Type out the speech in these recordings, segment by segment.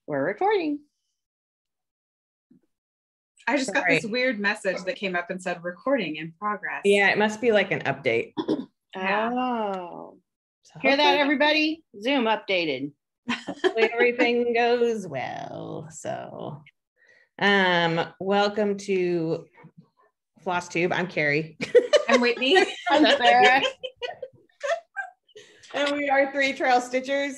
We're recording. I just got this weird message that came up and said recording in progress. Yeah, it must be like an update. Yeah. Oh. So Hear that, everybody? Zoom updated. hopefully everything goes well. So welcome to Flosstube. I'm Carrie. I'm Whitney. I'm Sarah. And we are 3 Trail Stitchers.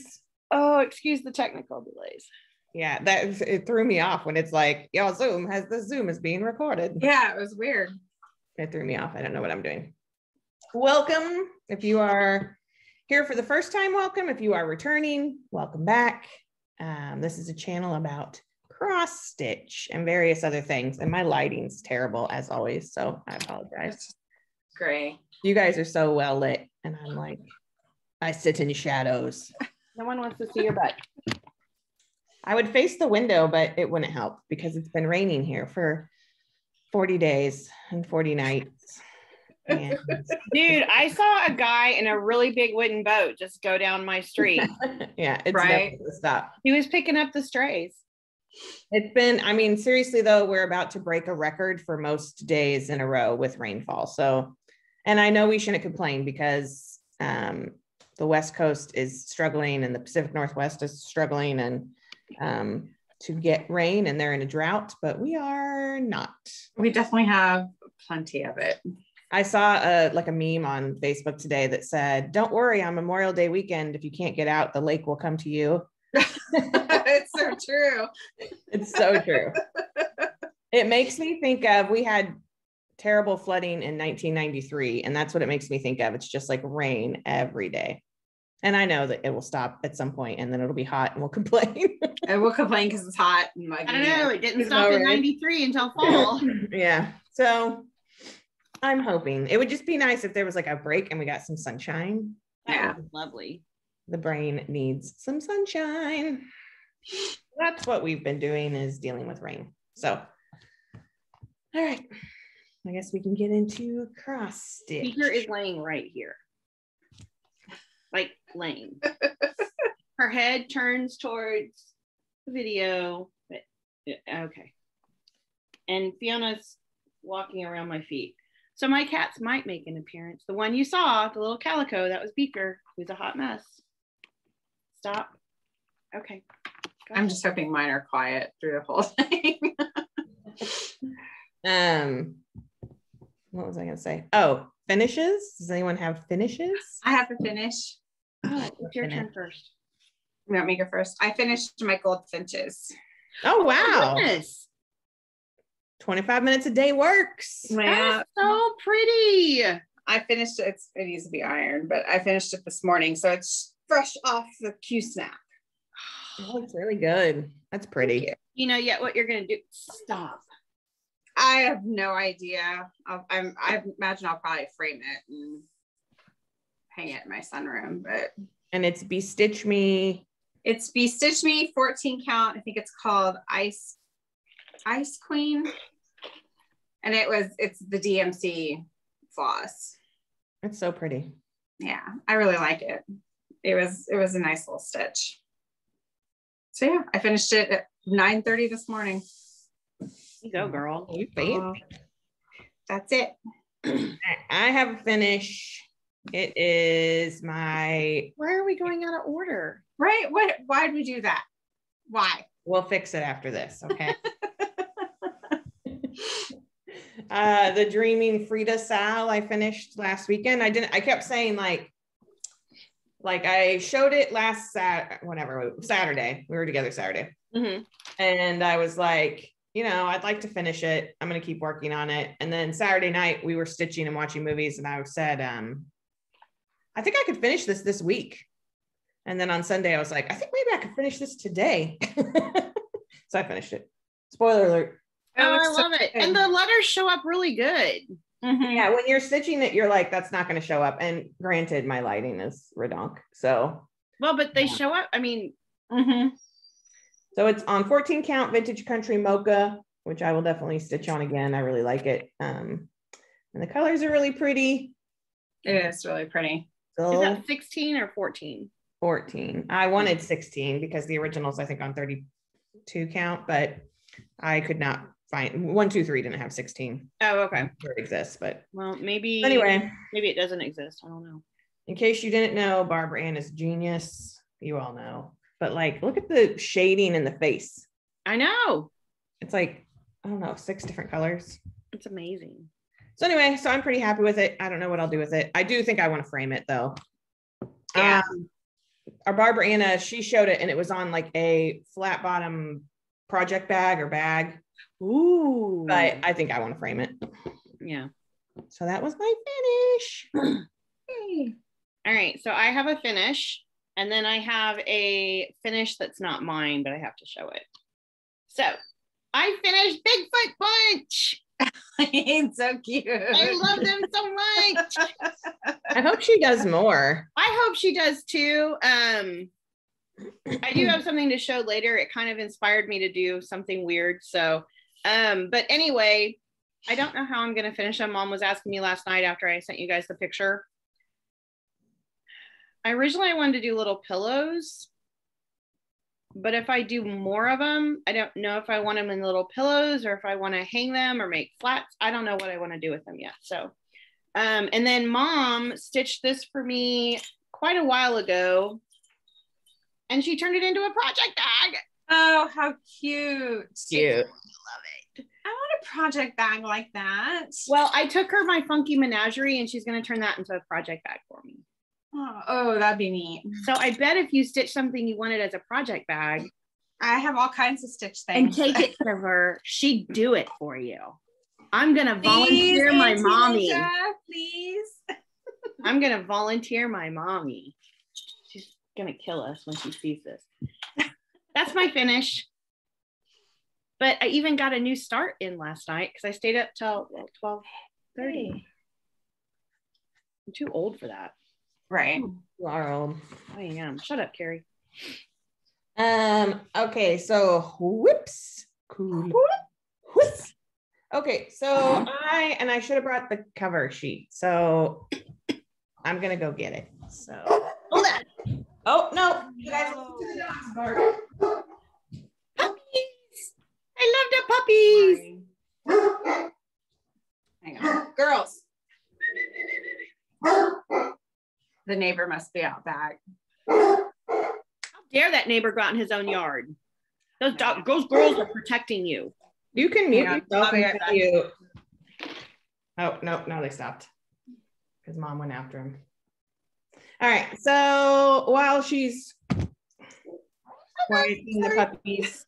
Oh, excuse the technical delays. Yeah, it threw me off when it's like, y'all, Zoom is being recorded. Yeah, it was weird. It threw me off. I don't know what I'm doing. Welcome. If you are here for the first time, welcome. If you are returning, welcome back. This is a channel about cross stitch and various other things. And my lighting's terrible as always, so I apologize. Great. You guys are so well lit, and I'm like, I sit in shadows. No one wants to see your butt. I would face the window, but it wouldn't help because it's been raining here for 40 days and 40 nights. And Dude, I saw a guy in a really big wooden boat just go down my street. yeah, it's right. never gonna stop. He was picking up the strays. It's been, I mean, seriously though, we're about to break a record for most days in a row with rainfall. So, and I know we shouldn't complain because the West Coast is struggling and the Pacific Northwest is struggling and to get rain, and they're in a drought, but we are not. We definitely have plenty of it. I saw a meme on Facebook today that said, don't worry, on Memorial Day weekend, if you can't get out, the lake will come to you. It's so true. It's so true. It makes me think of, we had terrible flooding in 1993, and that's what it makes me think of. It's just like rain every day. And I know that it will stop at some point, and then it'll be hot and we'll complain. And we'll complain because it's hot. And I don't know. It didn't stop in 93 until fall. Yeah. So I'm hoping it would just be nice if there was like a break and we got some sunshine. Yeah. Lovely. The brain needs some sunshine. That's what we've been doing, is dealing with rain. So, all right. I guess we can get into cross stitch. Speaker is laying right here. Like laying. Her head turns towards the video. Okay. And Fiona's walking around my feet. So my cats might make an appearance. The one you saw, the little calico, that was Beaker, who's a hot mess. Stop. Okay. I'm just hoping mine are quiet through the whole thing. What was I going to say? Oh, finishes. Does anyone have finishes? I have to finish. Oh, it's your turn first. You want me to go first? I finished my goldfinches. Oh, wow. Oh, goodness. 25 minutes a day works. Yeah. That's so pretty. I finished it. It needs to be ironed, but I finished it this morning. So it's fresh off the Q-snap. It looks really good. That's pretty. You know yet what you're going to do? Stop. I have no idea. I imagine I'll probably frame it and hang it in my sunroom, but. And it's Be Stitch Me. It's Be Stitch Me 14 count. I think it's called Ice Queen. And it's the DMC floss. It's so pretty. Yeah, I really like it. It was a nice little stitch. So yeah, I finished it at 9:30 this morning. You go, girl. You babe. That's it. I have a finish. It is my. Why are we going out of order? Right? Why did we do that? Why? We'll fix it after this, okay? The Dreaming Frida Sal I finished last weekend. I kept saying like I showed it last Saturday. We were together Saturday. Mm-hmm. And I was like, I'd like to finish it. I'm going to keep working on it. And then Saturday night we were stitching and watching movies, and I said, I think I could finish this week. And then on Sunday I was like, I think maybe I could finish this today. So I finished it. Spoiler alert. Oh, I love it. And the letters show up really good. Mm-hmm. Yeah, when you're stitching it, you're like, that's not going to show up. And granted, my lighting is redonk. So. Well, but they show up. I mean. Mm-hmm. So it's on 14 count vintage country mocha, which I will definitely stitch on again. I really like it. And the colors are really pretty. It is really pretty. So is that 16 or 14? 14. I wanted 16 because the original's I think on 30 2 count, but I could not find 1, 2, 3 didn't have 16. Oh, okay. Sure it exists, but Well, maybe it doesn't exist. I don't know. In case you didn't know, Barbara Ann is genius. You all know, but like, look at the shading in the face. I know. It's like, I don't know, 6 different colors. It's amazing. So anyway, so I'm pretty happy with it. I don't know what I'll do with it. I do think I want to frame it though. Yeah. Our Barbara Anna, she showed it and it was on like a flat bottom project bag. Ooh. But I think I want to frame it. Yeah. So that was my finish. Hey. All right. So I have a finish and then I have a finish that's not mine, but I have to show it. So I finished Bigfoot Bunch. It's so cute. I love them so much. I hope she does more. I hope she does too. I do have something to show later. It kind of inspired me to do something weird. So, but anyway, I don't know how I'm going to finish them. Mom was asking me last night after I sent you guys the picture. Originally, I wanted to do little pillows. But if I do more of them, I don't know if I want them in little pillows or if I want to hang them or make flats. I don't know what I want to do with them yet. So, and then Mom stitched this for me quite a while ago and she turned it into a project bag. Oh, how cute. Cute. I love it. I want a project bag like that. Well, I took her my funky menagerie and she's going to turn that into a project bag for me. Oh, that'd be neat. So I bet if you stitch something you wanted as a project bag, I have all kinds of stitch and things. take it to her, she'd do it for you. I'm going to volunteer my mommy. Linda, please. I'm going to volunteer my mommy. She's going to kill us when she sees this. That's my finish. But I even got a new start in last night because I stayed up till 12:30. I'm too old for that. Right. You are old. I am. Shut up, Carrie. Okay, so whoops. Cool. Whoops. Okay, so I should have brought the cover sheet. So I'm gonna go get it. So hold on. Oh no, you guys listen to the dogs bark. Puppies! I love the puppies. Hang on. Girls. The neighbor must be out back. How dare that neighbor go out in his own yard? Those girls are protecting you. You can mute Hang on. yourself I'll be right and back. you. Oh no, they stopped because Mom went after him. All right, so while she's quieting the puppies,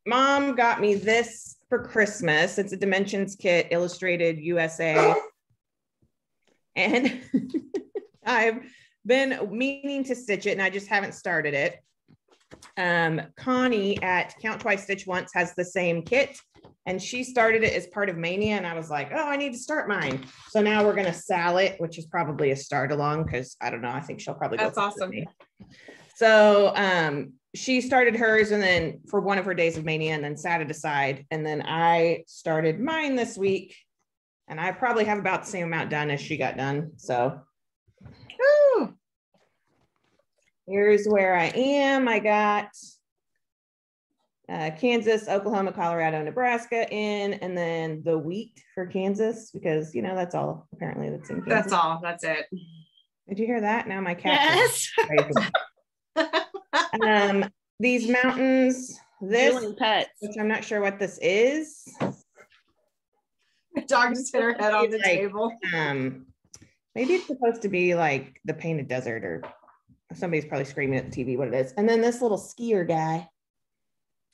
Mom got me this for Christmas. It's a Dimensions kit, illustrated USA. And I've been meaning to stitch it and I just haven't started it. Connie at Count Twice Stitch Once has the same kit and she started it as part of Mania and I was like, oh, I need to start mine. So now we're going to sell it, which is probably a start along because I don't know. I think she'll probably go. That's awesome. Me. So she started hers and then for one of her days of Mania and then sat it aside. And then I started mine this week. And I probably have about the same amount done as she got done. So whew. Here's where I am. I got Kansas, Oklahoma, Colorado, Nebraska in, and then the wheat for Kansas, because, you know, that's all apparently that's in Kansas. That's all. That's it. Did you hear that? Now my cat. Yes. These mountains, this, pets. which I'm not sure what this is. The dog just hit her head on the table. Maybe it's supposed to be like the Painted Desert, or somebody's probably screaming at the TV what it is. And then this little skier guy,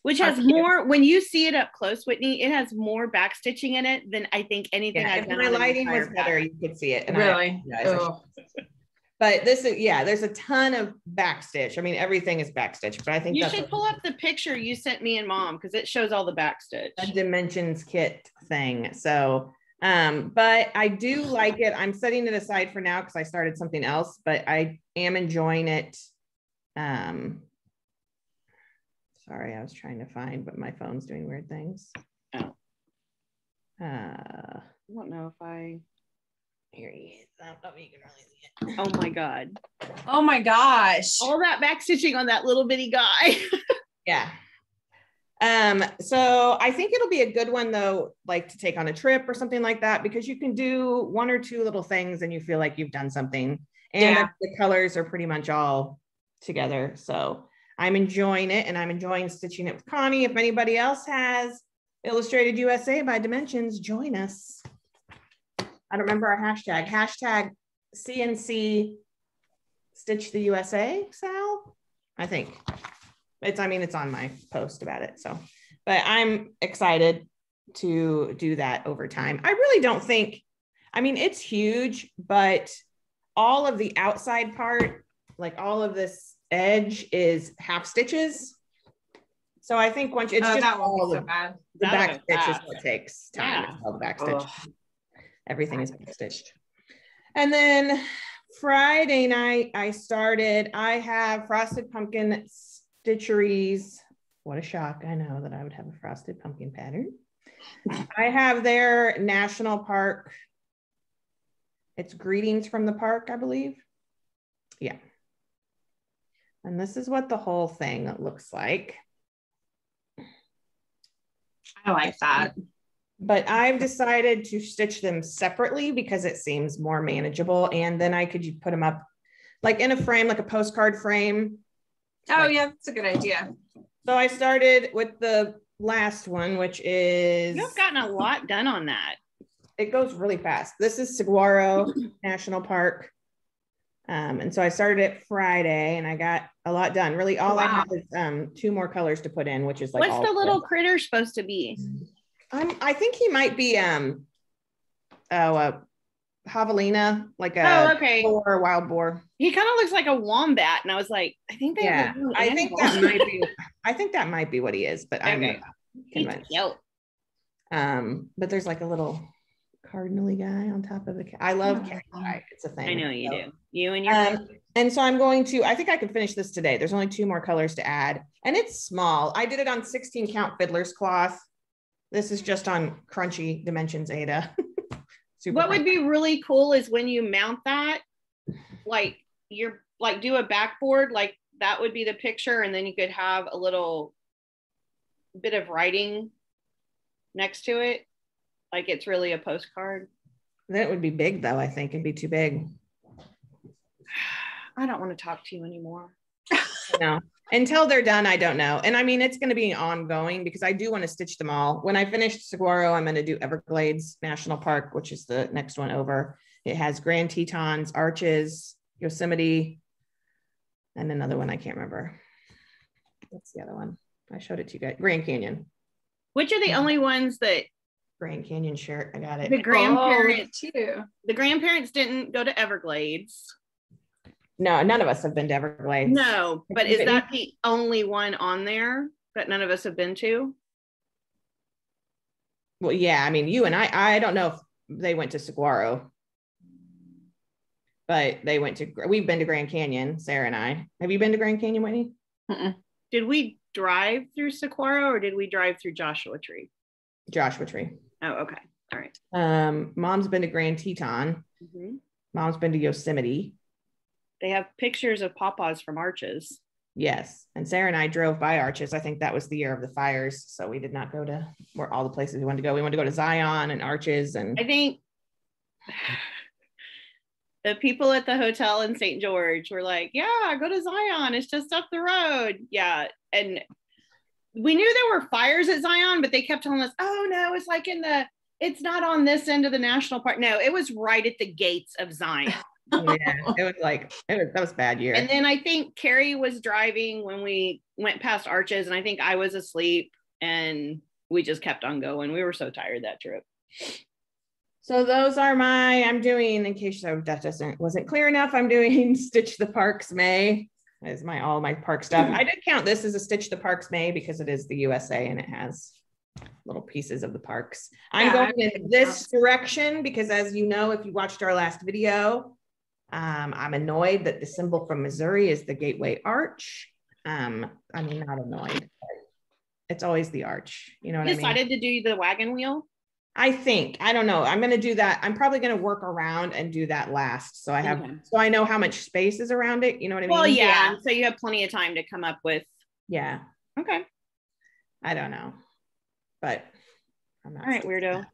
which has more, when you see it up close, Whitney, it has more back stitching in it than I think anything I've done. If my lighting was better, you could see it. And really? But this is, yeah, there's a ton of back stitch. I mean, everything is back stitch, but I think you should pull up the picture you sent me and Mom because it shows all the back stitch. A Dimensions kit thing. So, but I do like it. I'm setting it aside for now because I started something else, but I am enjoying it. Sorry, I was trying to find, but my phone's doing weird things. Oh. I don't know if I Here he is. I don't know if you can really see it. Oh my God. Oh my gosh. All that back stitching on that little bitty guy. Yeah. So I think it'll be a good one though, like to take on a trip or something like that, because you can do one or two little things and you feel like you've done something. And Yeah. the colors are pretty much all together. So I'm enjoying it, and I'm enjoying stitching it with Connie. If anybody else has Illustrated USA by Dimensions, join us. I don't remember our hashtag. Hashtag CNC Stitch the USA, Sal, I think. It's on my post about it. So, but I'm excited to do that over time. I really don't think, it's huge, but all of the outside part, like all of this edge, is half stitches. So I think once it's just that won't all be so bad. the That'll back go stitch is fast. what takes time. Yeah. It's all the back stitch. Ugh. Everything is back stitched. And then Friday night, I have Frosted Pumpkin Stitcheries. What a shock. I know that I would have a Frosted Pumpkin pattern. I have their National Park. It's Greetings from the Park, I believe. Yeah. And this is what the whole thing looks like. I like that. But I've decided to stitch them separately because it seems more manageable. And then I could put them up like in a frame, like a postcard frame. Oh yeah, that's a good idea. So I started with the last one, which is... You've gotten a lot done on that. It goes really fast. This is Saguaro National Park. And so I started it Friday and I got a lot done. Really, all I have is 2 more colors to put in, which is like... What's the little critter supposed to be? I think he might be javelina, like a boar, or wild boar. He kind of looks like a wombat, and I was like, I think they have a little animal. I think that might be what he is, but I'm not convinced. But there's like a little cardinally guy on top of the cat. I love cacti. It's a thing. I know you do. You and your and so I think I can finish this today. There's only 2 more colors to add, and it's small. I did it on 16 count fiddler's cloth. This is just on crunchy Dimensions Ada. What would be really cool is when you mount that, like you're like do a backboard, like that would be the picture, and then you could have a little bit of writing next to it, like it's really a postcard. That would be big though. I think it'd be too big. I don't want to talk to you anymore. No, until they're done, I don't know. And it's going to be ongoing because I do want to stitch them all. When I finish Saguaro, I'm going to do Everglades National Park, which is the next one over. It has Grand Tetons, Arches, Yosemite, and another one I can't remember. What's the other one? I showed it to you guys. Grand Canyon. Which are the only ones that Grand Canyon shirt? I got it. the grandparents too. The grandparents didn't go to Everglades. No, none of us have been to Everglades. No, but is that the only one on there that none of us have been to? Well, yeah, you and I don't know if they went to Saguaro, but we've been to Grand Canyon, Sarah and I. Have you been to Grand Canyon, Whitney? Did we drive through Saguaro or did we drive through Joshua Tree? Joshua Tree. Oh, okay. All right. Mom's been to Grand Teton. Mom's been to Yosemite. They have pictures of pawpaws from Arches. Yes. And Sarah and I drove by Arches. I think that was the year of the fires. So we did not go to all the places we wanted to go. We wanted to go to Zion and Arches. And I think the people at the hotel in St. George were like, yeah, go to Zion. It's just up the road. Yeah. And we knew there were fires at Zion, but they kept telling us, oh no, it's like it's not on this end of the national park. No, it was right at the gates of Zion. Yeah, that was a bad year. And then I think Carrie was driving when we went past Arches, and I think I was asleep, and we just kept on going. We were so tired that trip. So those are I'm doing, in case that wasn't clear enough, I'm doing Stitch the Parks May as all my park stuff. I did count this as a Stitch the Parks May because it is the USA and it has little pieces of the parks. I'm going in this direction because, as you know, if you watched our last video, I'm annoyed that the symbol from Missouri is the Gateway Arch. Not annoyed, but it's always the arch. You know what I mean? Decided to do the wagon wheel? I don't know. I'm going to do that. I'm probably going to work around and do that last. So so I know how much space is around it. You know what I mean? Well, yeah. So you have plenty of time to come up with. Yeah. Okay. I don't know, but I'm not. All right, weirdo.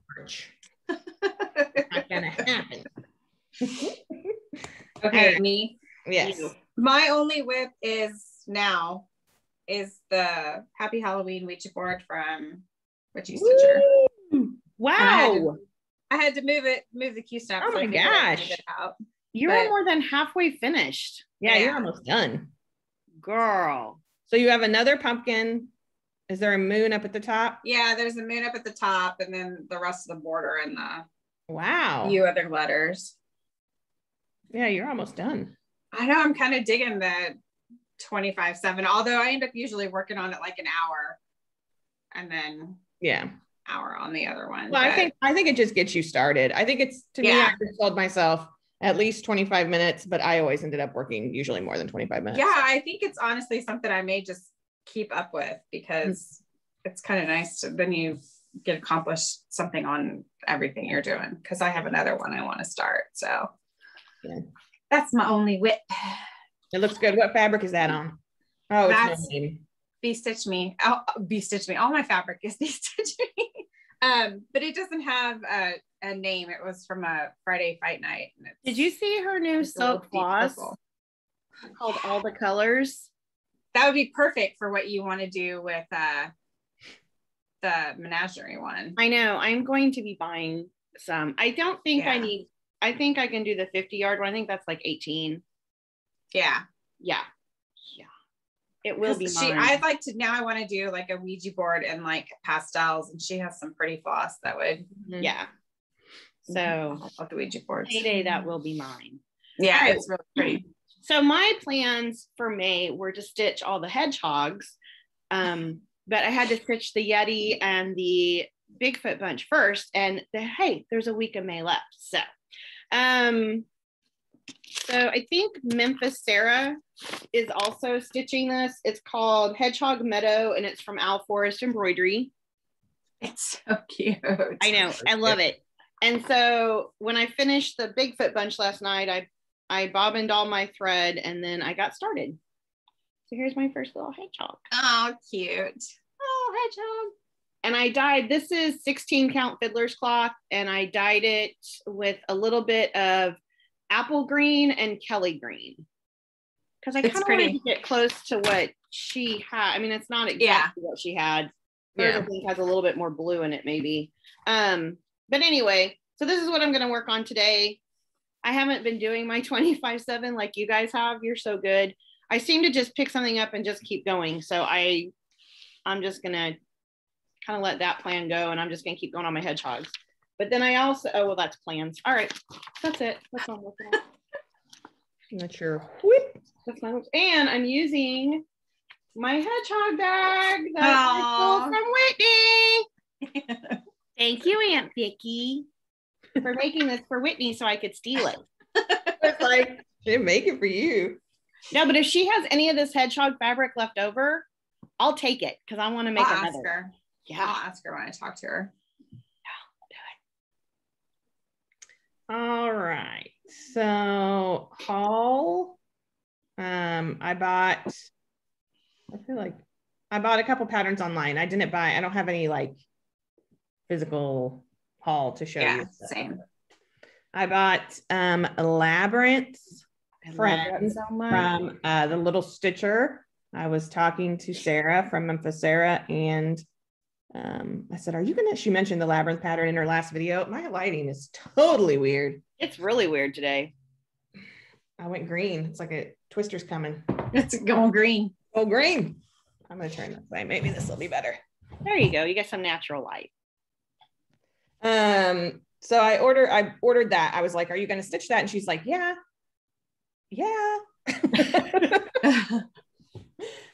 Not going to happen. Okay, right. me. Yes. My only whip is the Happy Halloween Ouija board from Witchy Stitcher. Wow. I had to move the key stop. Oh my gosh. You're more than halfway finished. Yeah, you're almost done. Girl. So you have another pumpkin. Is there a moon up at the top? Yeah, there's a moon up at the top, and then the rest of the border and the few other letters. Yeah, you're almost done. I know, I'm kind of digging the 25/7, although I end up usually working on it like an hour and then hour on the other one. Well, I think it just gets you started. I think it's, to me, I just told myself at least 25 minutes, but I always ended up working usually more than 25 minutes. Yeah, I think it's honestly something I may just keep up with, because it's kind of nice to, then you get accomplished something on everything you're doing, because I have another one I want to start. So that's my only whip. It looks good. What fabric is that on? Oh, that's Be Stitch Me. Oh, Be Stitch Me. All my fabric is Be Stitch Me. But it doesn't have a name. It was from a Friday fight night. Did you see her new silk floss called All the Colors? That would be perfect for what you want to do with the menagerie one. I know. I'm going to be buying some. I don't think I think I can do the 50-yard one. I think that's like 18. Yeah. It will be mine. I'd like to, now I want to do like a Ouija board and like pastels, and she has some pretty floss that would. So the Ouija boards. Payday, that will be mine. Yeah, it's really pretty. So my plans for May were to stitch all the hedgehogs, but I had to stitch the Yeti and the Bigfoot bunch first, and hey, there's a week of May left. So I think Memphis Sarah is also stitching this. It's called Hedgehog Meadow, and it's from Owl Forest Embroidery. It's so cute. I know. I love it. And so when I finished the Bigfoot bunch last night, I bobbined all my thread, and then I got started. So here's my first little hedgehog. Oh, cute. Oh, hedgehog. And I dyed, this is 16 count fiddler's cloth, and I dyed it with a little bit of apple green and Kelly green, because I kind of wanted to get close to what she had. I mean, it's not exactly what she had. Hers, I think, has a little bit more blue in it, maybe. But anyway, so this is what I'm going to work on today. I haven't been doing my 25/7 like you guys have. You're so good. I seem to just pick something up and just keep going. So I'm just going to kind of let that plan go, and I'm just going to keep going on my hedgehogs. But then I also, oh, well, that's plans. All right, that's it. That's what I'm looking at. Not your whip. That's my whip. And I'm using my hedgehog bag that I stole from Whitney. Thank you, Aunt Vicky, for making this for Whitney so I could steal it. It's like, she didn't make it for you. No, but if she has any of this hedgehog fabric left over, I'll take it, because I want to make another. Ask her. Yeah, I'll ask her when I talk to her. All right, so haul. I bought a couple patterns online. I don't have any like physical haul to show you. Same. I bought a Labyrinth friend from the Little Stitcher. I was talking to Sarah from Memphis Sarah, and I said, she mentioned the Labyrinth pattern in her last video. My lighting is totally weird. It's really weird today. I went green. It's like a twister's coming. It's going green. Oh, green. I'm going to turn this way. Maybe this will be better. There you go. You get some natural light. So I ordered that. I was like, are you going to stitch that? And she's like, yeah.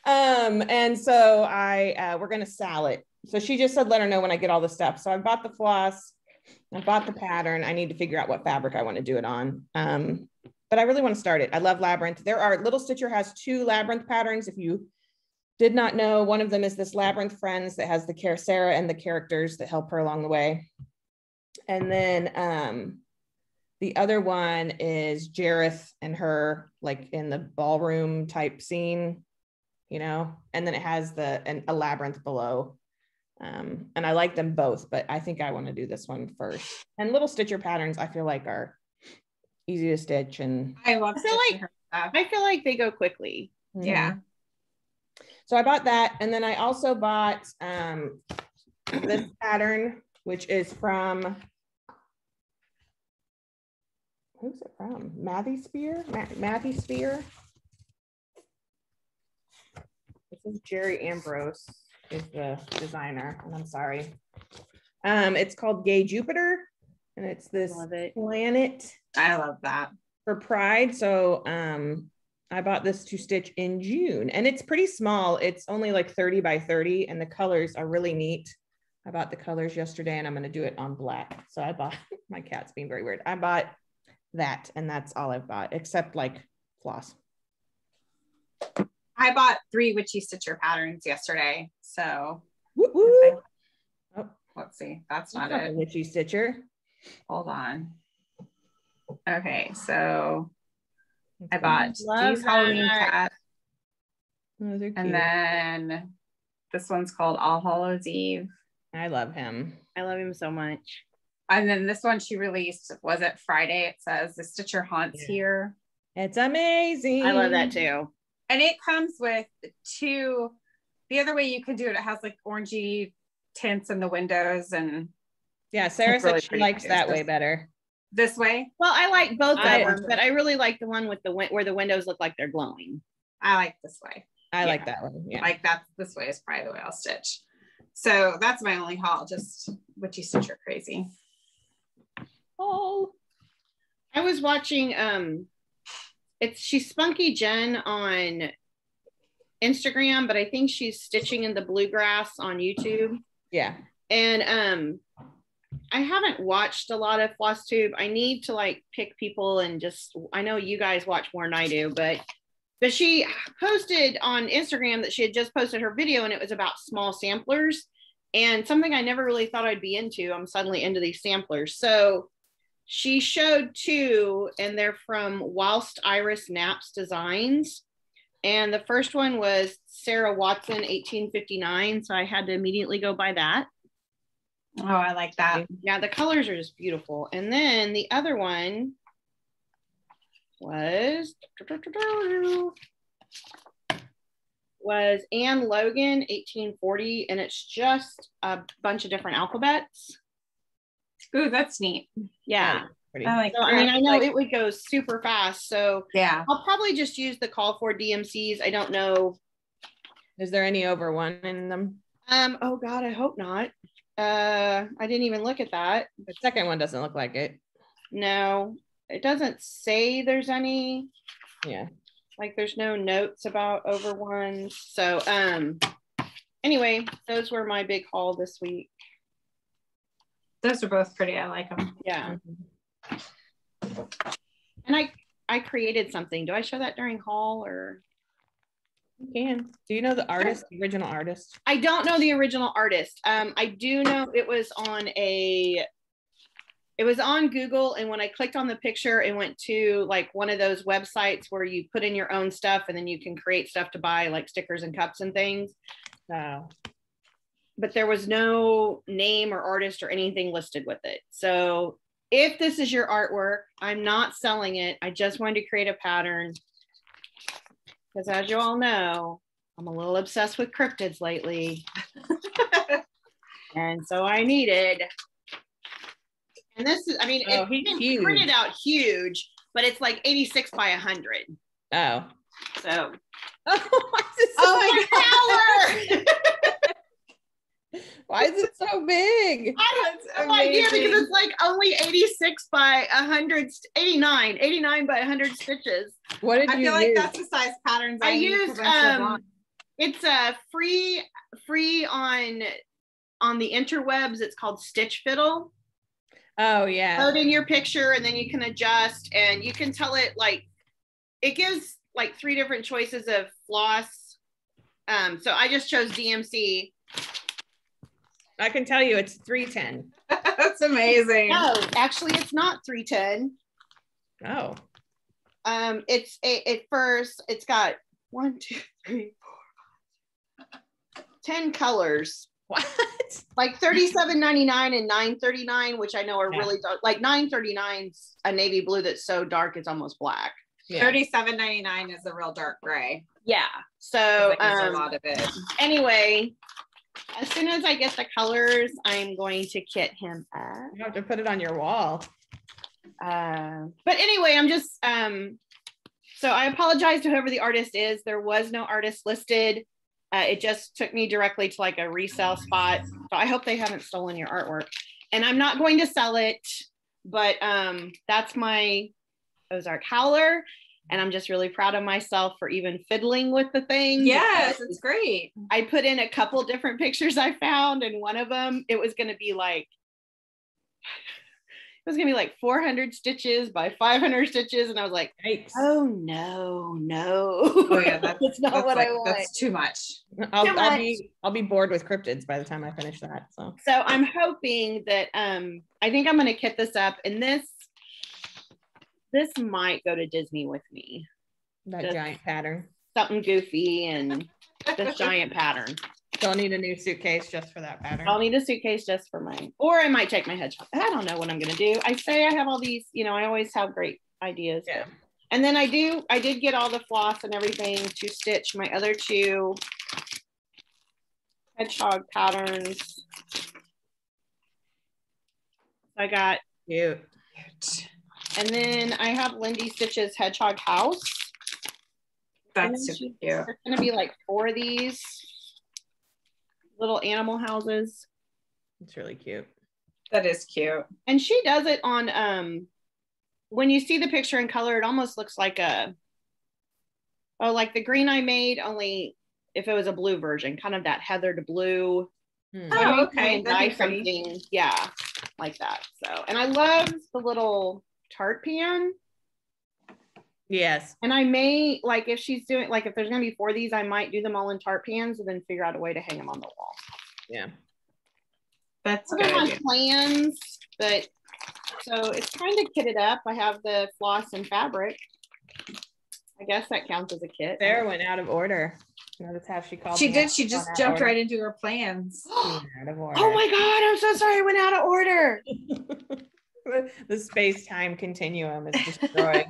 And so we're going to sal it. So she just said, let her know when I get all the stuff. So I bought the floss, I bought the pattern. I need to figure out what fabric I want to do it on. But I really want to start it. I love Labyrinth. Little Stitcher has 2 Labyrinth patterns. If you did not know, one of them is this Labyrinth Friends that has the Sarah and the characters that help her along the way. And then the other one is Jareth and her like in the ballroom type scene, you know, and then it has a labyrinth below. And I like them both, but I think I want to do this one first. And little stitcher patterns I feel like are easy to stitch, and I love I feel like they go quickly. Yeah. So I bought that, and then I also bought this pattern, which is from, who's it from? Matthew Spear. This is Jerry Ambrose is the designer, and I'm sorry. It's called Gay Jupiter, and it's this planet. I love that. For Pride. So I bought this to stitch in June, and it's pretty small. It's only like 30 by 30, and the colors are really neat. I bought the colors yesterday, and I'm going to do it on black. So I bought, my cat's being very weird. I bought that, and that's all I've bought, except like floss. I bought 3 witchy stitcher patterns yesterday. So oh, let's see. That's not it. Witchy stitcher. Hold on. Okay, so I bought these Halloween cats. Those are cute. And then this one's called All Hallows Eve. I love him. I love him so much. And then this one she released, was it Friday? It says the Stitcher Haunts here. It's amazing. I love that too. And it comes with 2. The other way you can do it, it has like orangey tints in the windows, and yeah, Sarah said she likes that way better. This way? Well, I like both of them, but I really like the one with where the windows look like they're glowing. I like this way. I like that one. Yeah. Like this way is probably the way I'll stitch. So that's my only haul, just witchy stitcher crazy. Oh, I was watching she's Spunky Jen on Instagram, but I think she's stitching in the bluegrass on YouTube. Yeah. And I haven't watched a lot of Flosstube. I need to like pick people and just, I know you guys watch more than I do, but she posted on Instagram that she had just posted her video, and it was about small samplers, and something I never really thought I'd be into. I'm suddenly into these samplers. So she showed 2, and they're from Whilst Iris Naps Designs. And the first one was Sarah Watson, 1859. So I had to immediately go buy that. Oh, I like that. Yeah, the colors are just beautiful. And then the other one was Anne Logan, 1840, and it's just a bunch of different alphabets. Ooh, that's neat. Yeah. I like so, I mean, I know it would go super fast. So yeah, I'll probably just use the call for DMCs. I don't know. Is there any over 1 in them? Oh God, I hope not. I didn't even look at that. The second one doesn't look like it. No, it doesn't say there's any. Yeah. Like there's no notes about over 1. So anyway, those were my big haul this week. Those are both pretty. I like them. Yeah. And I created something. Do I show that during haul or? You can. Do you know the artist, the original artist? I don't know the original artist. I do know it was on Google, and when I clicked on the picture, it went to like one of those websites where you put in your own stuff and then you can create stuff to buy, like stickers and cups and things. Oh. But there was no name or artist or anything listed with it. So if this is your artwork, I'm not selling it. I just wanted to create a pattern. Because as you all know, I'm a little obsessed with cryptids lately. And so I needed, and this is, I mean, it's printed out huge, but it's like 86 by 100. Oh. So. Oh my God. Why is it so big? I have no idea, because it's like only 86 by 100, 89 by 100 stitches. What did you use? I feel like that's the size patterns I used. It's a free on the interwebs. It's called Stitch Fiddle. Oh yeah. Load in your picture and then you can adjust, and you can tell it, like, it gives like 3 different choices of floss. So I just chose DMC. I can tell you it's 310. That's amazing. No, actually it's not 310. Oh. It's got 1, 2, 3, 4, 10 colors. What? Like $37.99 and $9.39, which I know are really dark. Like $9.39's a navy blue that's so dark it's almost black. Yeah. $37.99 is a real dark gray. Yeah. So a lot of it. Anyway, as soon as I get the colors, I'm going to kit him up. You have to put it on your wall. But anyway, I'm just so I apologize to whoever the artist is. There was no artist listed. It just took me directly to like a resale spot. So I hope they haven't stolen your artwork. And I'm not going to sell it, but that's my Ozark Howler. And I'm just really proud of myself for even fiddling with the thing. Yes, it's great. I put in a couple different pictures I found, and one of them, it was going to be like 400 stitches by 500 stitches. And I was like, Yikes. oh no. Oh yeah, that's not what I want. That's too much. I'll be bored with cryptids by the time I finish that. So I'm hoping that I think I'm going to kit this up, and this might go to Disney with me. That giant pattern. Something goofy and this giant pattern. So I'll need a new suitcase just for that pattern. I'll need a suitcase just for mine. Or I might take my hedgehog. I don't know what I'm going to do. I say I have all these, I always have great ideas. Yeah. And then I did get all the floss and everything to stitch my other 2 hedgehog patterns. I got cute. And then I have Lindy Stitch's Hedgehog House. That's super cute. There's going to be like 4 of these little animal houses. It's really cute. That is cute. And she does it on, when you see the picture in color, it almost looks like like the green I made, only if it was a blue version, kind of that heathered blue. Oh, okay. That'd be something, yeah, like that. So, and I love the little tart pan. Yes. And I may, like, if she's doing, like, if there's going to be 4 of these, I might do them all in tart pans and then figure out a way to hang them on the wall. Yeah. That's Those good. are my plans, but so it's kind of kitted up. I have the floss and fabric. I guess that counts as a kit. Sarah went out of order. Notice how she called. She did. She just jumped right into her plans. Out of order. Oh my God, I'm so sorry. I went out of order. The space-time continuum is destroyed.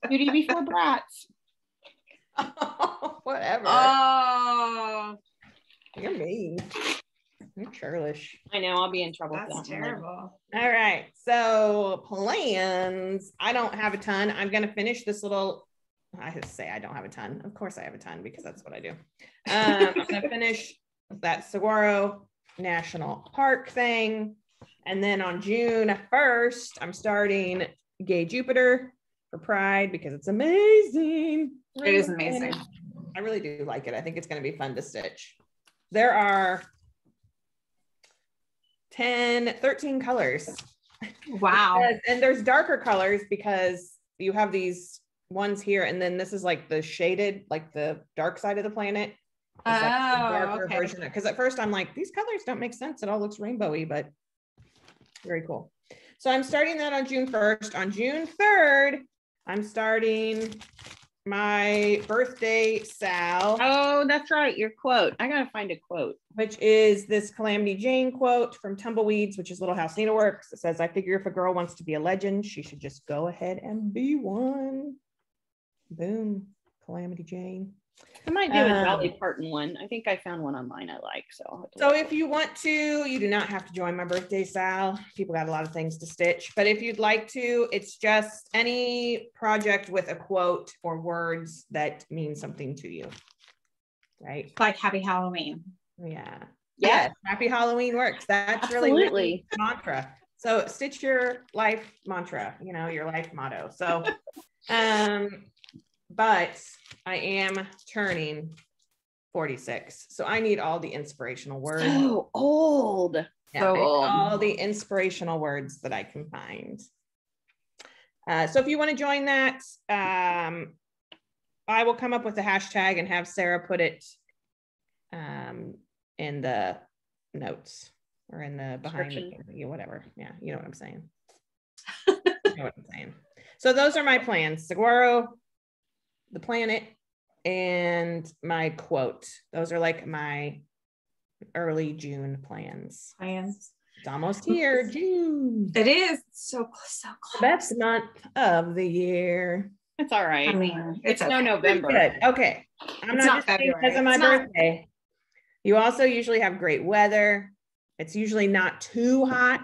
Beauty before brats. Whatever. Oh, You're mean. You're churlish. I know, I'll be in trouble. That's terrible. All right. So plans. I don't have a ton. I'm going to finish this little, I say I don't have a ton. Of course I have a ton because that's what I do. I'm going to finish that Saguaro National Park thing. And then on June 1st, I'm starting Gay Jupiter for Pride because it's amazing. It is amazing. I really do like it. I think it's going to be fun to stitch. There are 13 colors. Wow. And there's darker colors because you have these ones here, and then this is like the shaded, like the dark side of the planet. It's like the darker version. Because at first I'm like, these colors don't make sense. It all looks rainbowy, but very cool. So I'm starting that on June 1st. On June 3rd, I'm starting my birthday Sal. Oh, that's right. Your quote. I got to find a quote. Which is this Calamity Jane quote from Tumbleweeds, which is Little House Needleworks. It says, I figure if a girl wants to be a legend, she should just go ahead and be one. Boom. Calamity Jane. I might do a Dolly Parton one. I think I found one online I like. So if you want to, you do not have to join my birthday Sal. People got a lot of things to stitch. But if you'd like to, it's just any project with a quote or words that mean something to you. Right? Like Happy Halloween. Yeah. Yes. Happy Halloween works. That's Absolutely. Really mantra. So stitch your life mantra, your life motto. So, but I am turning 46. So I need all the inspirational words. So old. Yeah, so old. All the inspirational words that I can find. So if you want to join that, I will come up with a hashtag and have Sarah put it in the notes. or in the behind the whatever. Yeah, you know what I'm saying. So those are my plans: saguaro, the planet, and my quote. Those are like my early June plans. It's almost here, June. It is so close. The best month of the year. It's all right. I mean, it's no okay. November. Good. Okay. I'm not just saying because of my birthday. You also usually have great weather. It's usually not too hot.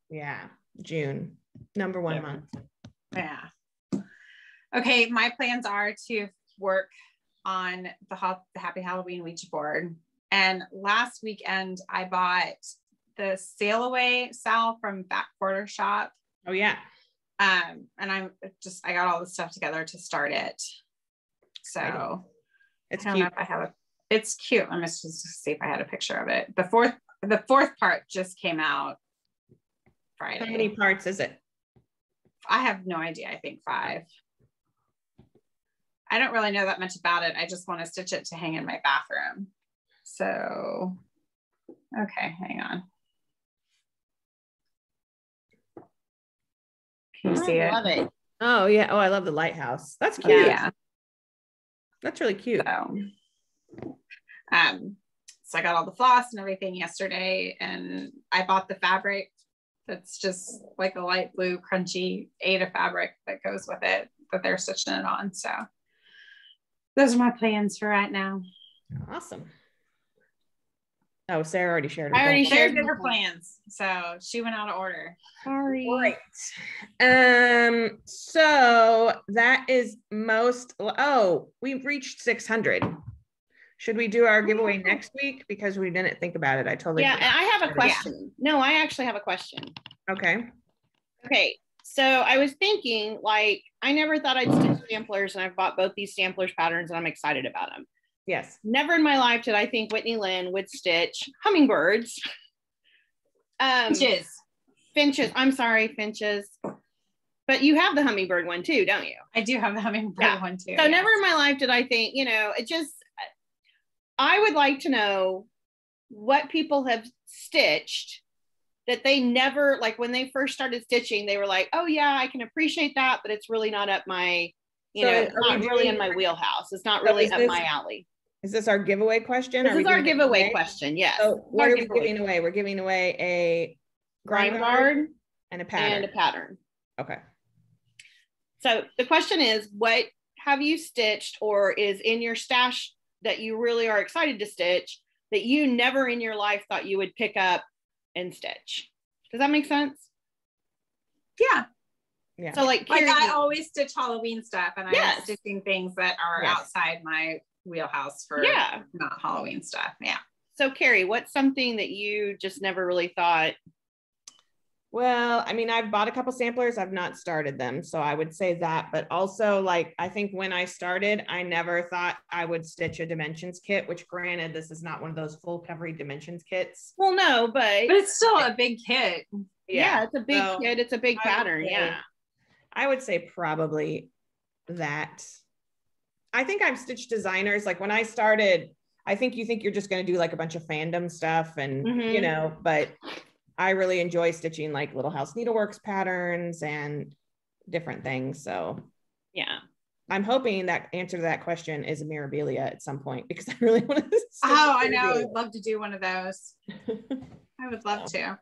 Yeah, June, number one month. Yeah. Okay, my plans are to work on the Happy Halloween Ouija board. And last weekend, I bought the Sail Away Sal from Back Quarter Shop. Oh yeah. And I got all the stuff together to start it. So it's I don't cute. know if I have it's cute. Let me just see if I had a picture of it. The fourth part just came out Friday. How many parts is it? I have no idea. I think 5. I don't really know that much about it. I just want to stitch it to hang in my bathroom. So, okay, hang on. Can you see it? I love it. Oh yeah. Oh, I love the lighthouse. That's cute. Yeah. That's really cute. So I got all the floss and everything yesterday, and I bought the fabric that's just like a light blue crunchy Ada fabric that goes with it that they're stitching it on. So those are my plans for right now. Awesome. Oh, Sarah already shared. I already shared her plans, so she went out of order. Sorry. Great. So that is most. Oh, we've reached 600. Should we do our giveaway next week? Because we didn't think about it. I totally Yeah, forgot. and I have a question. No, I actually have a question. Okay. Okay. So I was thinking, like, I never thought I'd stitch samplers, and I've bought both these samplers patterns, and I'm excited about them. Yes. Never in my life did I think Whitney Lynn would stitch hummingbirds. Finches. I'm sorry, finches. But you have the hummingbird one too, don't you? I do have the hummingbird one too. So never in my life did I think, I would like to know what people have stitched that they never, like when they first started stitching, they were like, oh yeah, I can appreciate that, but it's really not up my, it's not really in my wheelhouse. It's not really up my alley. Is this our giveaway question? This is our giveaway question, yes. So what are we giving away? We're giving away a grind guard and a pattern. Okay. So the question is, what have you stitched or is in your stash that you really are excited to stitch that you never in your life thought you would pick up and stitch? Does that make sense? Yeah. Yeah. So like I always stitch Halloween stuff, and I'm stitching things that are outside my wheelhouse for not Halloween stuff. Yeah. So Carrie, what's something that you just never really thought? Well, I mean, I've bought a couple samplers. I've not started them. So I would say that, but also like, I think when I started, I never thought I would stitch a dimensions kit, which granted, this is not one of those full coverage dimensions kits. Well, no, but it's still a big kit. Yeah, it's a big kit. It's a big pattern. I would say probably that. I think I've stitched designers. Like when I started, I think you're just going to do like a bunch of fandom stuff and, but I really enjoy stitching like Little House Needleworks patterns and different things. So yeah, I'm hoping that answer to that question is a Mirabilia at some point because I really want to. I know. I'd love to do one of those. I would love to.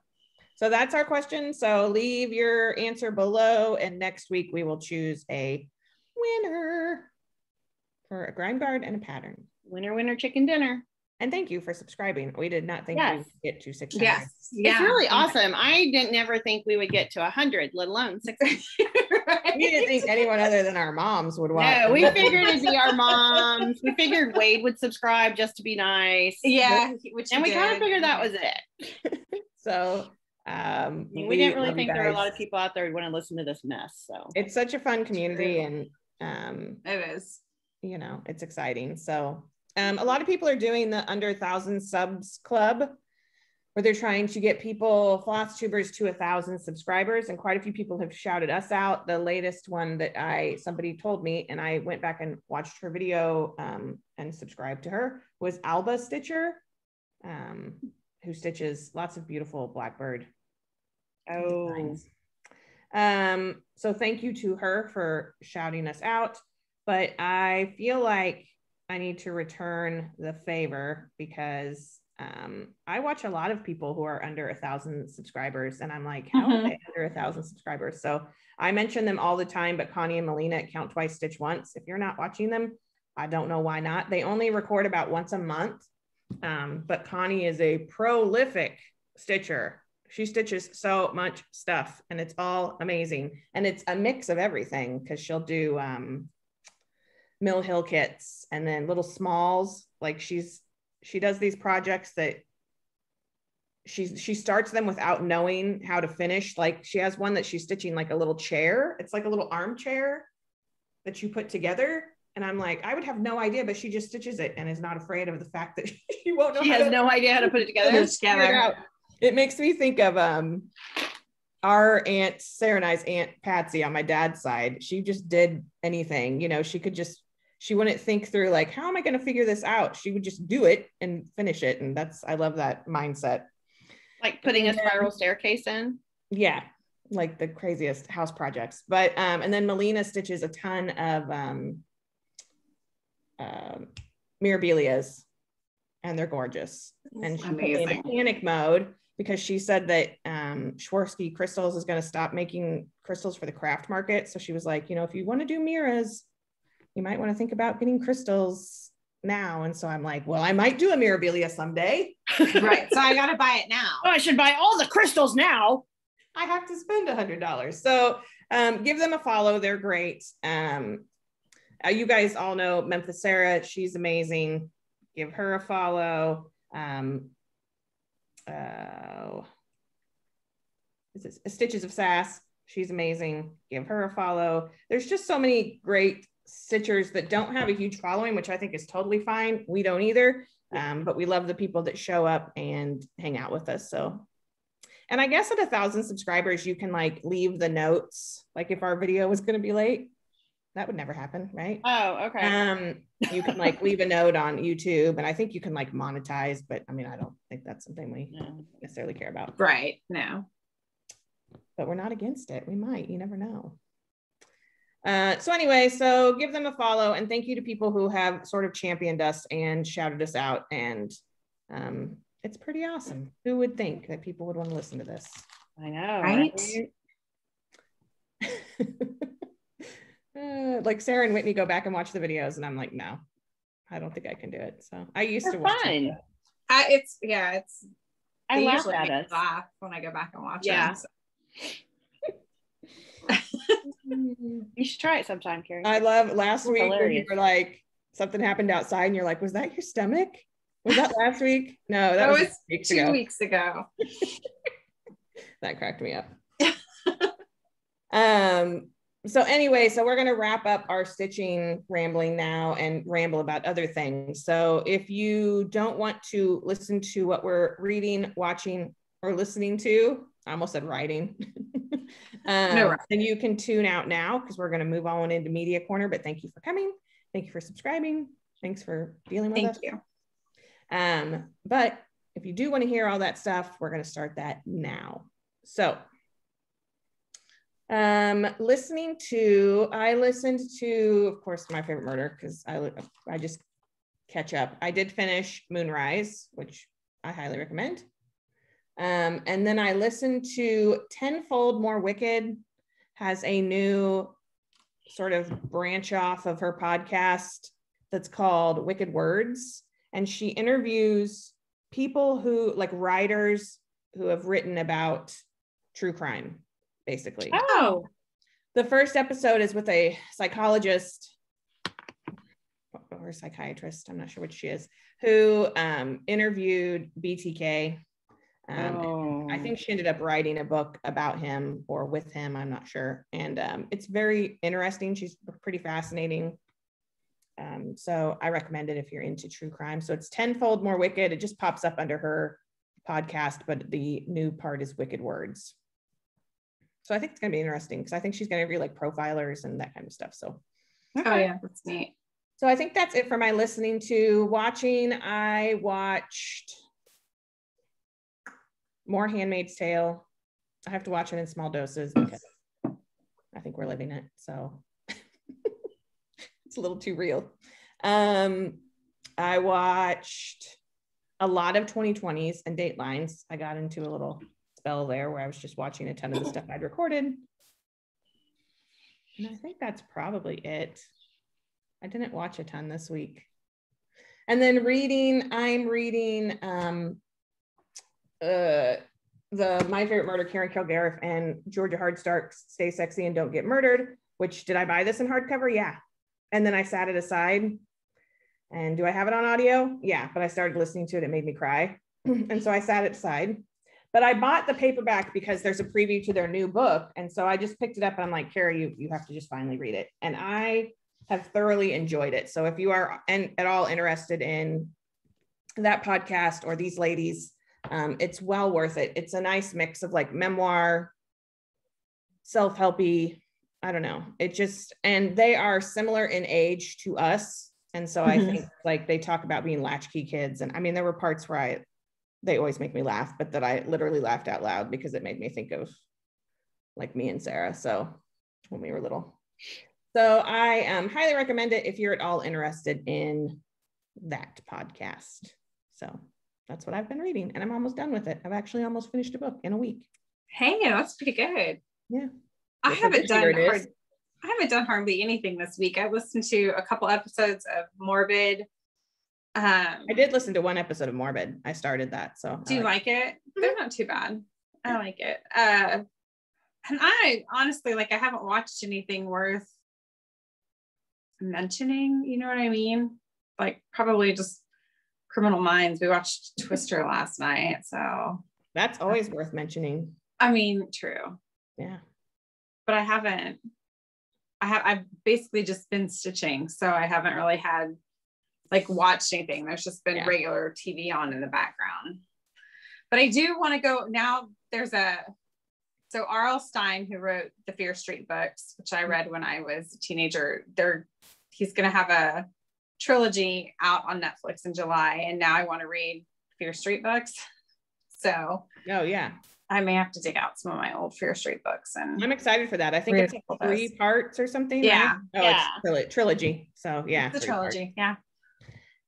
So that's our question. So leave your answer below, and next week we will choose a winner for a grind guard and a pattern. Winner, chicken dinner. And thank you for subscribing. We did not think we would get to 600. Yes. It's really awesome. I didn't never think we would get to 100, let alone 600. Right? We didn't think anyone other than our moms would watch. No, we figured it'd be our moms. We figured Wade would subscribe just to be nice. Yeah. And we kind of figured that was it. So we didn't really think there were a lot of people out there who want to listen to this mess. So it's such a fun community, and it is. It's exciting. So a lot of people are doing the under 1,000 subs club, where they're trying to get people, Flosstubers, to 1,000 subscribers, and quite a few people have shouted us out. The latest one that somebody told me, and I went back and watched her video and subscribed to her, was Alba Stitcher. who stitches lots of beautiful Blackbird Oh, designs. So thank you to her for shouting us out, but I feel like I need to return the favor because I watch a lot of people who are under 1,000 subscribers, and I'm like, how are they under 1,000 subscribers? So I mention them all the time, but Connie and Melina at Count Twice, Stitch Once, if you're not watching them, I don't know why not. They only record about once a month, but Connie is a prolific stitcher. She stitches so much stuff, and it's all amazing. And it's a mix of everything because she'll do Mill Hill kits and then little smalls. Like she does these projects that she starts them without knowing how to finish. Like she has one that she's stitching like a little chair. It's like a little armchair that you put together. And I'm like, I would have no idea, but she just stitches it and is not afraid of the fact that she won't know. She has no idea how to put it together. It makes me think of our aunt Sarah and I's aunt Patsy on my dad's side. She just did anything, you know. She wouldn't think through like, how am I going to figure this out? She would just do it and finish it. And I love that mindset. Like putting a spiral staircase in. Yeah. Like the craziest house projects. But, and then Melina stitches a ton of Mirabilias, and they're gorgeous. And she put me in panic mode because she said that Swarovski Crystals is going to stop making crystals for the craft market. So she was like, you know, if you want to do mirrors, you might want to think about getting crystals now. And so I'm like, well, I might do a Mirabilia someday. Right. So I got to buy it now. Oh, I should buy all the crystals now. I have to spend $100. So give them a follow. They're great. You guys all know Memphis Sarah. She's amazing. Give her a follow. Stitches of Sass. She's amazing. Give her a follow. There's just so many great stitchers that don't have a huge following, which I think is totally fine. We don't either, but we love the people that show up and hang out with us. So, and I guess at 1,000 subscribers, you can like leave the notes. Like if our video was going to be late, that would never happen, right? Oh, okay. You can like leave a note on YouTube, and I think you can like monetize, but I mean, I don't think that's something we necessarily care about. Right. No. But we're not against it. We might, you never know. So anyway, so give them a follow, and thank you to people who have sort of championed us and shouted us out. And it's pretty awesome. Who would think that people would want to listen to this? I know, right? Like Sarah and Whitney go back and watch the videos, and I'm like, no, I don't think I can do it. So I used to watch it. I laugh at us. Laugh when I go back and watch it. So. You should try it sometime, Carrie. I love last week when you were like, something happened outside and you're like, was that your stomach? Was that last week? No, that was 2 weeks ago. That cracked me up. So anyway, so we're going to wrap up our stitching rambling now and ramble about other things. So if you don't want to listen to what we're reading, watching, or listening to, I almost said writing, then you can tune out now because we're going to move on into Media Corner. But thank you for coming. Thank you for subscribing. Thanks for dealing with us. Thank you. But if you do want to hear all that stuff, we're going to start that now. So I listened to, of course, My Favorite Murder, because I just catch up. I did finish Moonrise, which I highly recommend. And then I listened to Tenfold More Wicked, has a new sort of branch off of her podcast that's called Wicked Words. And she interviews people who, like writers who have written about true crime, basically. Oh. The first episode is with a psychologist or psychiatrist, I'm not sure which she is, who interviewed BTK. I think she ended up writing a book about him or with him, I'm not sure. And it's very interesting. She's pretty fascinating. So I recommend it if you're into true crime. So it's Tenfold More Wicked. It just pops up under her podcast, but the new part is Wicked Words. So I think it's going to be interesting because I think she's going to interview like profilers and that kind of stuff. So, oh yeah, that's neat. So I think that's it for my listening to. Watching, I watched more Handmaid's Tale. I have to watch it in small doses because I think we're living it. So it's a little too real. I watched a lot of 2020s and Datelines. I got into a little spell there where I was just watching a ton of the stuff I'd recorded. And I think that's probably it. I didn't watch a ton this week. And then I'm reading the My Favorite Murder, Karen Kilgariff and Georgia Hardstark's Stay Sexy and Don't Get Murdered, which, did I buy this in hardcover? Yeah. And then I sat it aside. And do I have it on audio? Yeah, but I started listening to it. It made me cry. And so I sat it aside. But I bought the paperback because there's a preview to their new book. And so I just picked it up and I'm like, Carrie, you have to just finally read it. And I have thoroughly enjoyed it. So if you are at all interested in that podcast or these ladies, it's well worth it. It's a nice mix of like memoir, self-helpy, I don't know. It just, and they are similar in age to us. And so I think like they talk about being latchkey kids. And I mean, there were parts where they always make me laugh, but that I literally laughed out loud because it made me think of like me and Sarah. So when we were little. So I highly recommend it if you're at all interested in that podcast. So that's what I've been reading and I'm almost done with it. I've actually almost finished a book in a week. Hey, that's pretty good. Yeah. I haven't done hardly anything this week. I listened to a couple episodes of Morbid. I did listen to one episode of Morbid. I started that. So do you like it? They're not too bad. I like it. And I honestly, like, I haven't watched anything worth mentioning, you know what I mean? Like probably just Criminal Minds. We watched Twister last night. So that's always worth mentioning. I mean, true. Yeah. But I've basically just been stitching. So I haven't really had like watched anything. There's just been regular TV on in the background. But I do want to go now. So R.L. Stine, who wrote the Fear Street books, which I read when I was a teenager, he's going to have a trilogy out on Netflix in July. And now I want to read Fear Street books. So, oh yeah, I may have to dig out some of my old Fear Street books. And I'm excited for that. I think it's like 3 parts or something. Yeah. Right? Oh, it's trilogy. So yeah. It's a trilogy. Parts. Yeah.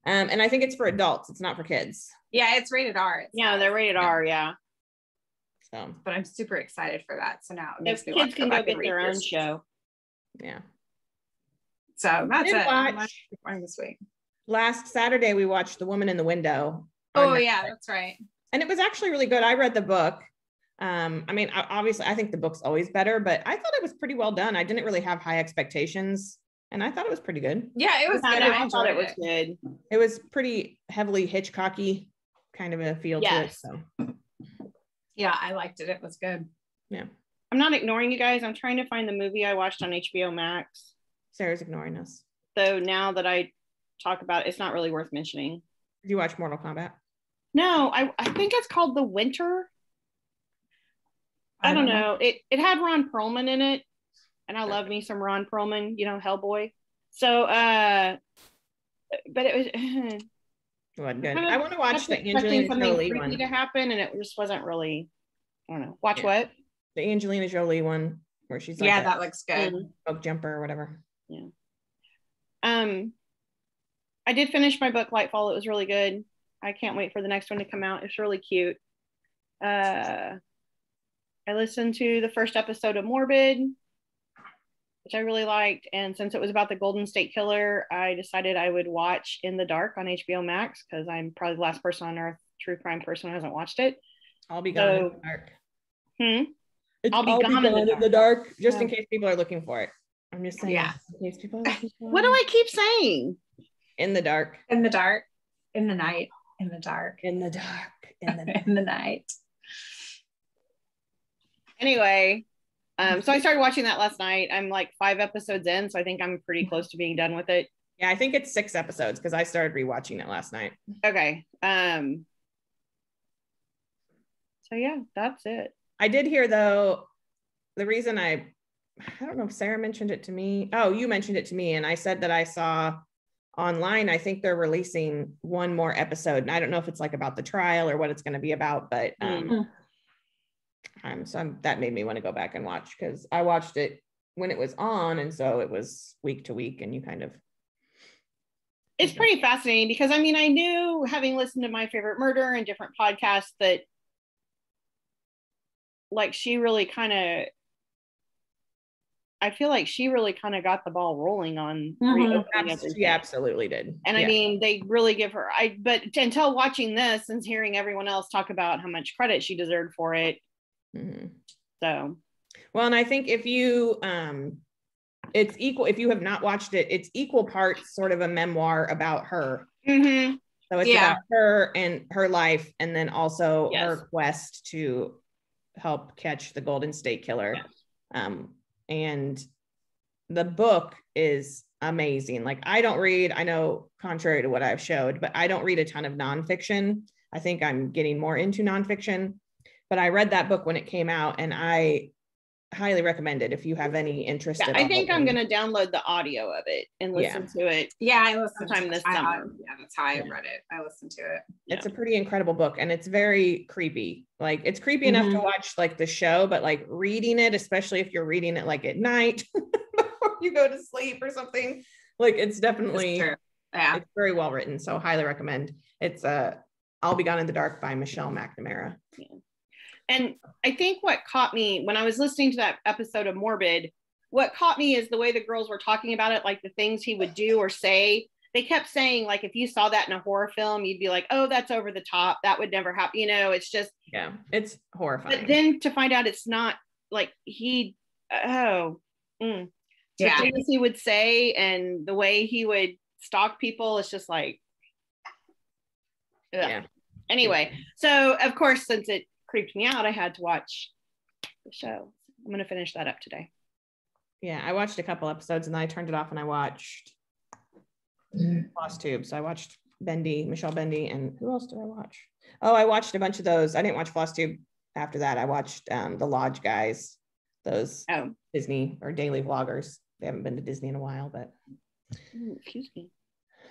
And I think it's for adults. It's not for kids. Yeah, it's rated R. Yeah, they're rated R. Yeah. So, but I'm super excited for that. So now if kids can go get their own show. Yeah. So that's it. I'm this week. Last Saturday we watched The Woman in the Window. Oh yeah, that's right. And it was actually really good. I read the book. I mean, obviously, I think the book's always better, but I thought it was pretty well done. I didn't really have high expectations, and I thought it was pretty good. Yeah, it was good. I thought it was good. It was pretty heavily Hitchcocky kind of a feel to it. So. Yeah, I liked it. It was good. Yeah. I'm not ignoring you guys. I'm trying to find the movie I watched on HBO Max. Sarah's ignoring us. So now that I talk about it, it's not really worth mentioning. Did you watch Mortal Kombat? No, I think it's called The Winter. I don't know. It had Ron Perlman in it, and I love me some Ron Perlman, you know, Hellboy. So, but it was good. I want to watch the Angelina Jolie one. To happen, and it just wasn't really. I don't know. Watch what? The Angelina Jolie one, where she's like, that looks good. Smoke jumper or whatever. Yeah. I did finish my book Lightfall. It was really good. I can't wait for the next one to come out. It's really cute. I listened to the first episode of Morbid, which I really liked. And since it was about the Golden State Killer, I decided I would watch In the Dark on HBO Max because I'm probably the last person on earth, true crime person, who hasn't watched it. I'll be gone in the dark. I'll be gone in the dark, just in case people are looking for it. I'm just saying. Yeah. In case people are looking for what do I keep saying? In the dark. In the dark. In the night. In the dark. In the dark. In the night. In the night. Anyway, so I started watching that last night. I'm like 5 episodes in, so I think I'm pretty close to being done with it. Yeah, I think it's 6 episodes because I started rewatching it last night. Okay. So yeah, that's it. I did hear though, the reason I don't know if Sarah mentioned it to me. Oh, you mentioned it to me, and I said that I saw online, I think they're releasing one more episode, and I don't know if it's like about the trial or what it's going to be about, but So that made me want to go back and watch, because I watched it when it was on, and so it was week to week, and you kind of. It's pretty fascinating because I mean, I knew, having listened to My Favorite Murder and different podcasts, that like she really kind of, I feel like she really kind of got the ball rolling on reopening everything. She absolutely did. And I mean, they really give her, but until watching this and hearing everyone else talk about how much credit she deserved for it. So. Well, and I think if you, it's equal, if you have not watched it, it's equal parts sort of a memoir about her. So it's about her and her life, and then also her quest to help catch the Golden State Killer. And the book is amazing. Like, I don't read, I know contrary to what I've showed, but I don't read a ton of nonfiction. I think I'm getting more into nonfiction, but I read that book when it came out, and I highly recommend it if you have any interest. I think I'm going to download the audio of it and listen to it. Yeah, I listened sometime this summer. Yeah, that's how I read it. I listened to it. It's a pretty incredible book, and it's very creepy. Like, it's creepy enough to watch like the show, but like reading it, especially if you're reading it like at night before you go to sleep or something, like it's definitely, it's very well written. So highly recommend. It's I'll Be Gone in the Dark by Michelle McNamara. And I think what caught me when I was listening to that episode of Morbid, what caught me is the way the girls were talking about it, like the things he would do or say. They kept saying, like, if you saw that in a horror film, you'd be like, oh, that's over the top. That would never happen. You know, it's just. Yeah, it's horrifying. But then to find out it's not, like, the things he would say and the way he would stalk people, it's just like. Anyway, so of course, since it creeped me out, I had to watch the show. I'm going to finish that up today. Yeah, I watched a couple episodes and then I turned it off and I watched Flosstube. So I watched Michelle Bendy, and who else did I watch? Oh, I watched a bunch of those. I didn't watch Flosstube after that. I watched the Lodge guys, those Disney or daily vloggers. They haven't been to Disney in a while, but. Excuse me.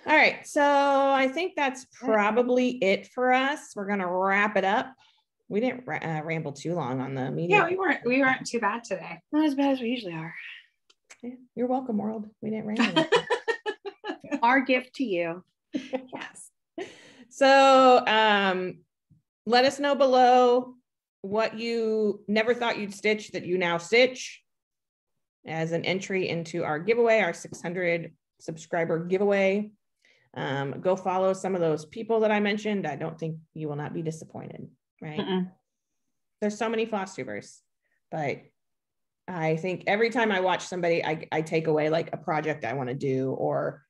All right, so I think that's probably it for us. We're going to wrap it up. We didn't ramble too long on the media. Yeah, we weren't too bad today. Not as bad as we usually are. Yeah, you're welcome, world. We didn't ramble. Our gift to you. Yes. So let us know below what you never thought you'd stitch that you now stitch as an entry into our giveaway, our 600 subscriber giveaway. Go follow some of those people that I mentioned. I don't think you will not be disappointed. Right. There's so many Flosstubers, but I think every time I watch somebody, I take away like a project I want to do, or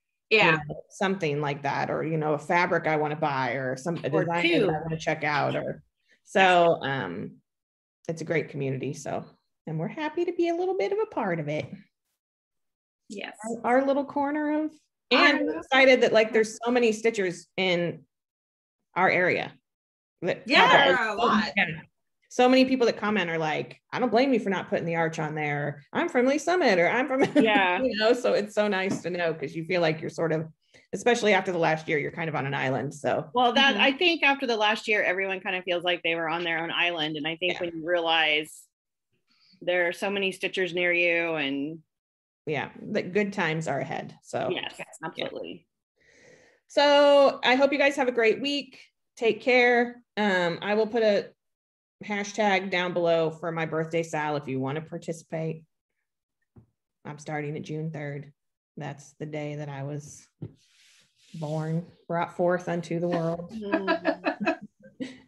something like that, or a fabric I want to buy, or a design I want to check out, or so. It's a great community. So, and we're happy to be a little bit of a part of it. Yes, our little corner of. And I'm excited that like there's so many stitchers in our area. There are a lot. So many people that comment are like, I don't blame you for not putting the arch on there. I'm from Lee Summit, or I'm from, so it's so nice to know, because you feel like you're sort of, especially after the last year, you're kind of on an island. So, well, that I think after the last year, everyone kind of feels like they were on their own island. And I think when you realize there are so many stitchers near you, and the good times are ahead. So yes, absolutely. So I hope you guys have a great week. Take care. I will put a hashtag down below for my birthday sale if you want to participate. I'm starting at June 3rd. That's the day that I was born, brought forth unto the world.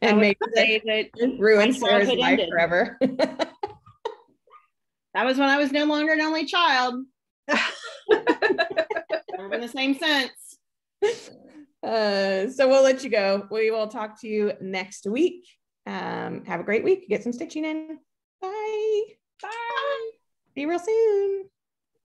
And maybe that ruined Sarah's life forever. That was when I was no longer an only child. Never been the same since. So we'll let you go. We will talk to you next week. Have a great week. Get some stitching in. Bye. Bye. See you real soon.